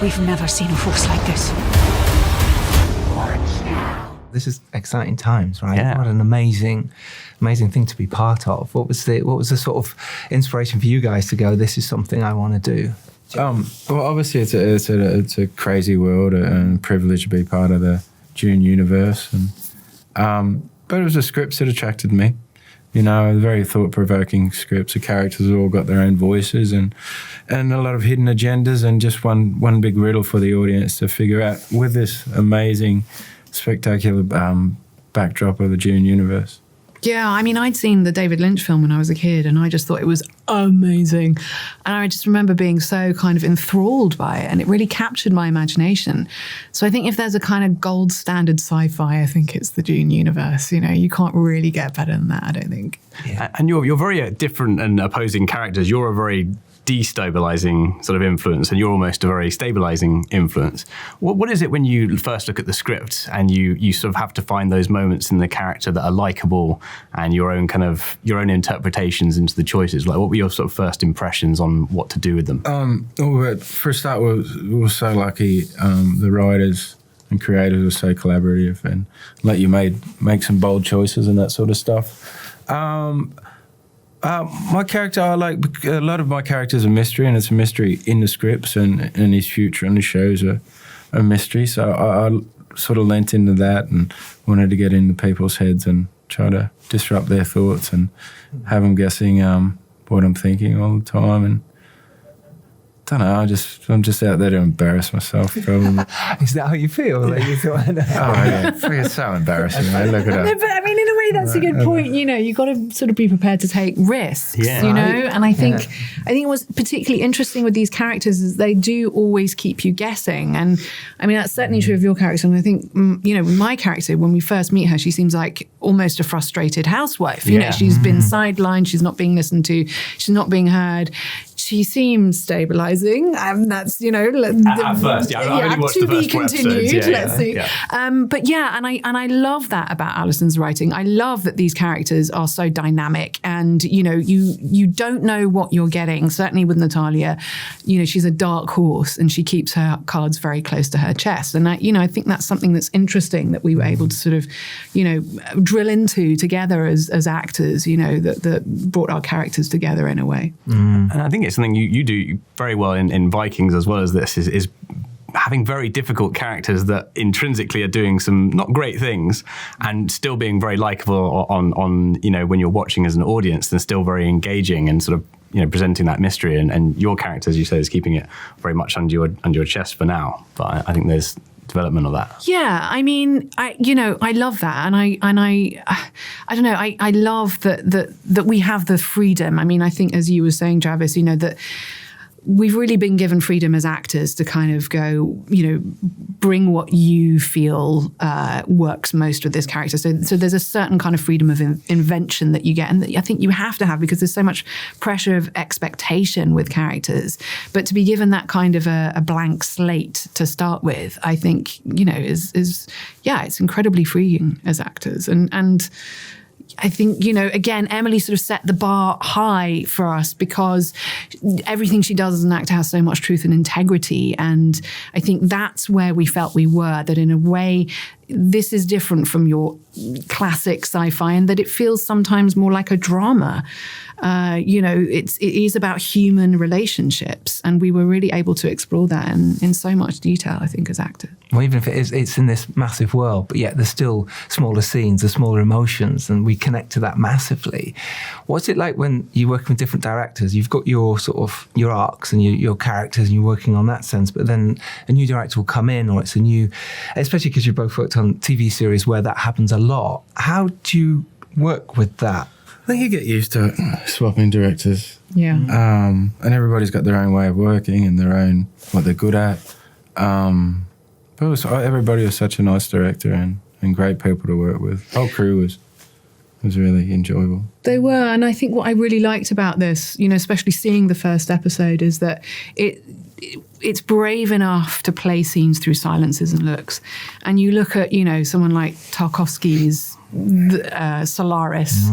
We've never seen a force like this. This is exciting times, right? Yeah. What an amazing thing to be part of. What was the sort of inspiration for you guys to go, this is something I want to do? Well, obviously it's a crazy world and a privilege to be part of the Dune universe, and but it was the scripts that attracted me. You know, very thought-provoking scripts. The characters have all got their own voices and a lot of hidden agendas, and just one big riddle for the audience to figure out with this amazing, spectacular backdrop of the Dune universe. Yeah, I mean, I'd seen the David Lynch film when I was a kid, and I just thought it was amazing. And I just remember being so kind of enthralled by it, and it really captured my imagination. So I think if there's a kind of gold standard sci-fi, I think it's the Dune universe. You know, you can't really get better than that, I don't think. Yeah. And you're very different and opposing characters. You're a very destabilizing sort of influence, and you're almost a very stabilizing influence. What is it when you first look at the script and you sort of have to find those moments in the character that are likable and your own interpretations into the choices? Like, what were your sort of first impressions on what to do with them? Well, for a start, we were so lucky. The writers and creators were so collaborative and let you make some bold choices and that sort of stuff. My character, I like a lot of my characters are mystery, and it's a mystery in the scripts, and his future and the shows are a mystery. So I sort of lent into that and wanted to get into people's heads and try to disrupt their thoughts and have them guessing what I'm thinking all the time. And I don't know, I'm just out there to embarrass myself, probably. Is that how you feel? Like you thought, Oh, yeah. It's so embarrassing, mate. Look at No, that. but I mean, in a way, that's a good point. You know, you've got to sort of be prepared to take risks, Yeah. you know? And I think what's particularly interesting with these characters is they do always keep you guessing. And I mean, that's certainly true of your character. And I think, you know, with my character, when we first meet her, she seems like almost a frustrated housewife. You know, she's been sidelined. She's not being listened to. She's not being heard. She seems stabilizing, and that's, you know, at first, yeah. I only watched to the first be four continued. episodes. Let's see. But yeah, and I love that about Alison's writing. I love that these characters are so dynamic, and you know, you don't know what you're getting. Certainly with Natalia, you know, she's a dark horse, and she keeps her cards very close to her chest. And I think that's something that's interesting that we were able to sort of, you know, drill into together as actors. You know, that brought our characters together in a way. And I think it's something you do very well in Vikings as well as this is having very difficult characters that intrinsically are doing some not great things and still being very likable on you know, when you're watching as an audience, and still very engaging and sort of, you know, presenting that mystery. And your character, as you say, is keeping it very much under your chest for now. But I think there's development of that. Yeah, I mean, I love that, and I don't know, I love that we have the freedom. I mean, I think, as you were saying, Travis, you know, that we've really been given freedom as actors to kind of go, you know, bring what you feel works most with this character. So there's a certain kind of freedom of invention that you get, and that I think you have to have, because there's so much pressure of expectation with characters. But to be given that kind of a blank slate to start with, I think, you know, is it's incredibly freeing as actors. And I think, you know, again, Emily sort of set the bar high for us because everything she does as an actor has so much truth and integrity. And I think that's where we felt we were, that in a way, this is different from your classic sci-fi, and that it feels sometimes more like a drama. You know, it is about human relationships, and we were really able to explore that in so much detail, I think, as actors. well, even if it's in this massive world, but yet there's still smaller scenes, there's smaller emotions, and we connect to that massively. What's it like when you're working with different directors? You've got your sort of your arcs and your characters, and you're working on that sense, but then a new director will come in, or it's a new, especially because you both worked on TV series where that happens a lot. How do you work with that? I think you get used to it, swapping directors. Yeah. And everybody's got their own way of working and their own, what they're good at. But everybody was such a nice director and great people to work with. The whole crew was really enjoyable. They were, and I think what I really liked about this, you know, especially seeing the first episode, is that it's brave enough to play scenes through silences and looks. And you look at, you know, someone like Tarkovsky's Solaris,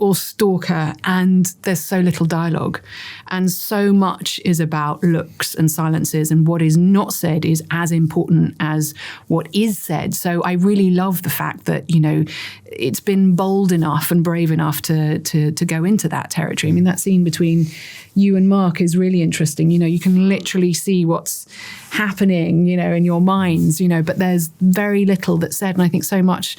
or Stalker, and there's so little dialogue. And so much is about looks and silences, and what is not said is as important as what is said. So I really love the fact that, it's been bold enough and brave enough to go into that territory. I mean, that scene between you and Mark is really interesting. You can literally see what's happening, in your minds, but there's very little that's said. And I think so much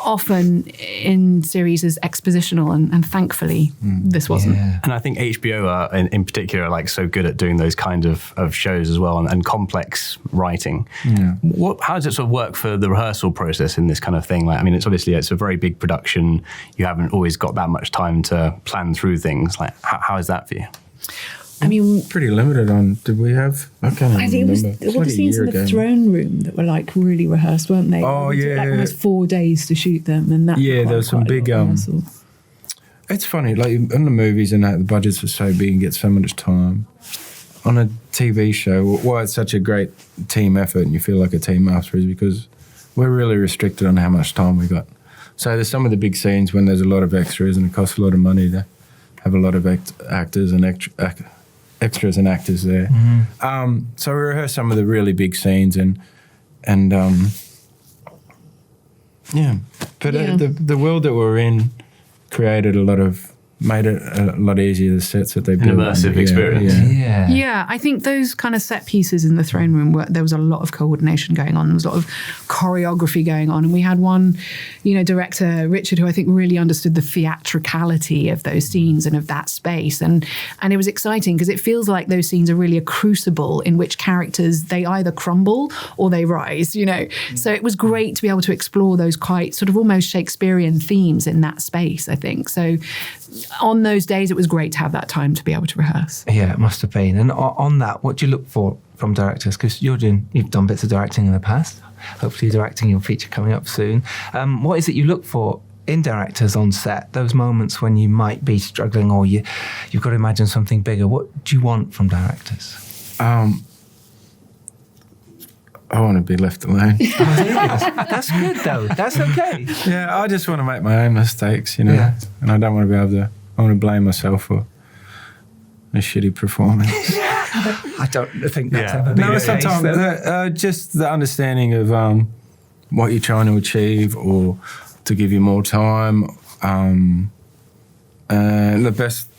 often in series is expositional, and thankfully this wasn't. Yeah. And I think HBO are, in particular, are like so good at doing those kind of shows as well, and complex writing. Yeah. How does it sort of work for the rehearsal process in this kind of thing? Like, I mean, it's a very big production. You haven't always got that much time to plan through things. Like, how is that for you? I mean, Pretty limited on. Did we have? I can't even I think it was remember. It's all like the a scenes year in the ago. throne room that were like really rehearsed, weren't they? Oh, It took, yeah. almost 4 days to shoot them, and that. Yeah, there was some quite a big, lot of rehearsal. It's funny, like in the movies and that, the budgets are so big and get so much time. On a TV show, why it's such a great team effort and you feel like a team after is because we're really restricted on how much time we got. So there's some of the big scenes when there's a lot of extras and it costs a lot of money to have a lot of actors and extras and actors there. So we rehearse some of the really big scenes and yeah. But the world that we're in made it a lot easier, the sets that they built. immersive experience. Yeah. Yeah, I think those kind of set pieces in the throne room, there was a lot of coordination going on. There was a lot of choreography going on. And we had one, director, Richard, who I think really understood the theatricality of those scenes and of that space. And it was exciting because it feels like those scenes are really a crucible in which characters, they either crumble or they rise, So it was great to be able to explore those quite sort of almost Shakespearean themes in that space, I think. So on those days, it was great to have that time to be able to rehearse. Yeah, it must have been. And on that, what do you look for from directors? Because you've done bits of directing in the past. Hopefully you're directing your feature coming up soon. What is it you look for in directors on set? Those moments when you might be struggling or you've got to imagine something bigger. What do you want from directors? I want to be left alone. That's good though. That's okay. Yeah, I just want to make my own mistakes, Yeah. And I don't want to be able to. I want to blame myself for a shitty performance. I don't think that's Yeah. ever been No, the sometimes case, though. just the understanding of what you're trying to achieve, or to give you more time. And the best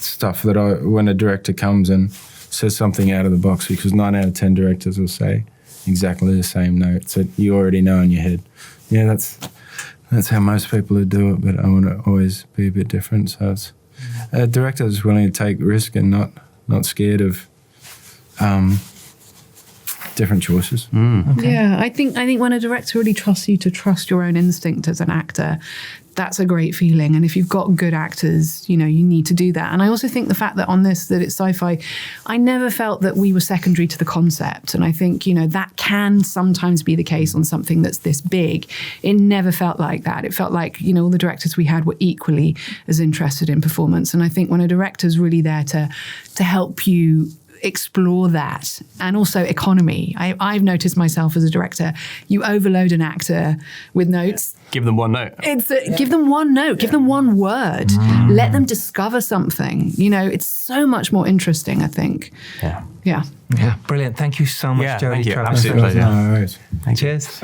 stuff when a director comes and says something out of the box, because 9 out of 10 directors will say exactly the same notes that you already know in your head. Yeah, that's how most people would do it, but I want to always be a bit different. So it's a director is willing to take risk and not scared of different choices. Okay. Yeah, I think when a director really trusts you to trust your own instinct as an actor, that's a great feeling. And if you've got good actors, you need to do that. And I also think the fact that on this, that it's sci-fi, I never felt that we were secondary to the concept. And I think, that can sometimes be the case on something that's this big. It never felt like that. It felt like, all the directors we had were equally as interested in performance. And I think when a director's really there to help you explore that, and also economy. I've noticed myself as a director, you overload an actor with notes. Give them one note. Give them one note, give them one word, let them discover something. It's so much more interesting, I think. Yeah. Yeah. Yeah, brilliant. Thank you so much, Yeah, Jodhi thank you. Travis. Absolute pleasure. No worries. Cheers.